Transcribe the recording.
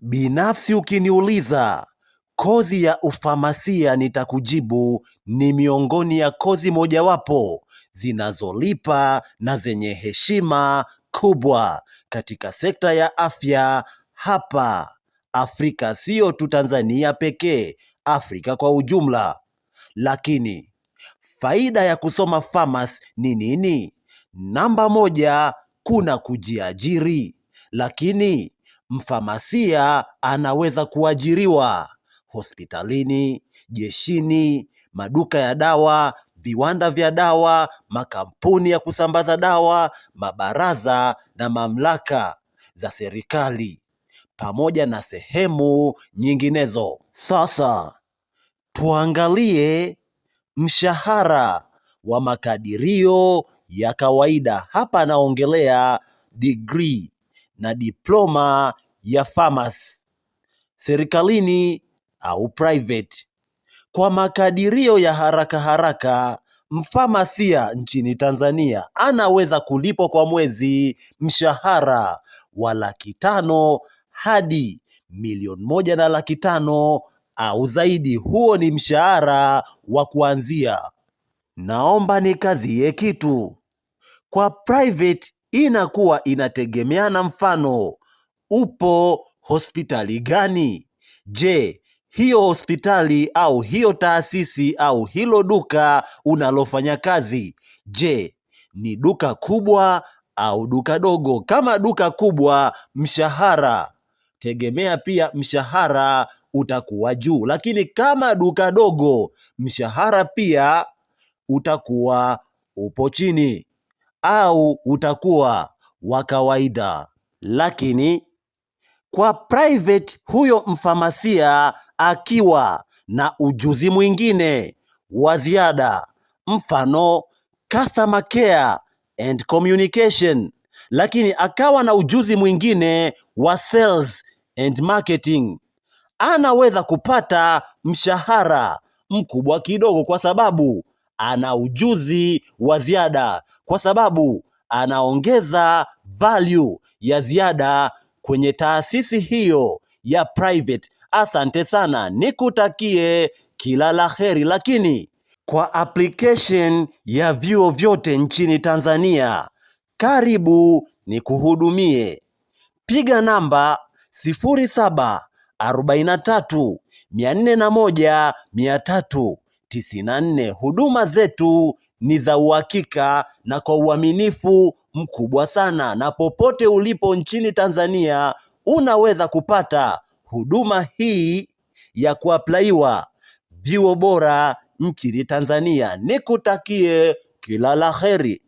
Binafsi ukiniuliza kozi ya ufamasia, nitakujibu ni miongoni ya kozi mojawapo zinazolipa na zenye heshima kubwa katika sekta ya afya hapa Afrika, sio tu Tanzania pekee, Afrika kwa ujumla. Lakini faida ya kusoma pharmacy ni nini? Namba moja, kuna kujiajiri. Lakini mfamasia anaweza kuajiriwa hospitalini, jeshini, maduka ya dawa, viwanda vya dawa, makampuni ya kusambaza dawa, mabaraza na mamlaka za serikali, pamoja na sehemu nyinginezo. Sasa tuangalie mshahara wa makadirio ya kawaida. Hapa naongelea degree na diploma ya pharmacy, serikalini au private. Kwa makadirio ya haraka haraka, mfamasia nchini Tanzania anaweza kulipwa kwa mwezi mshahara wa 500,000 hadi 1,500,000 au zaidi. Huo ni mshahara wa kuanzia. Naomba nikazie kitu. Kwa private inakuwa inategemeana, mfano upo hospitali gani? Je, hiyo hospitali au hiyo taasisi au hilo duka unalofanya kazi, je, ni duka kubwa au duka dogo? Kama duka kubwa, mshahara tegemea pia mshahara utakuwa juu, lakini kama duka dogo, mshahara pia utakuwa upo chini au utakuwa wa kawaida. Lakini kwa private, huyo mfamasia akiwa na ujuzi mwingine wa ziada, mfano customer care and communication, lakini akawa na ujuzi mwingine wa sales and marketing, anaweza kupata mshahara mkubwa kidogo, kwa sababu ana ujuzi wa ziada, kwa sababu anaongeza value ya ziada kwenye taasisi hiyo ya private. Asante sana, nikutakie kila la heri. Lakini kwa application ya vyuo vyote nchini Tanzania, karibu nikuhudumie. Piga namba 0743401394. Huduma zetu ni za uhakika na kwa uaminifu mkubwa sana, na popote ulipo nchini Tanzania unaweza kupata huduma hii ya kuaplaiwa vyuo bora nchini Tanzania. Nikutakie kila la heri.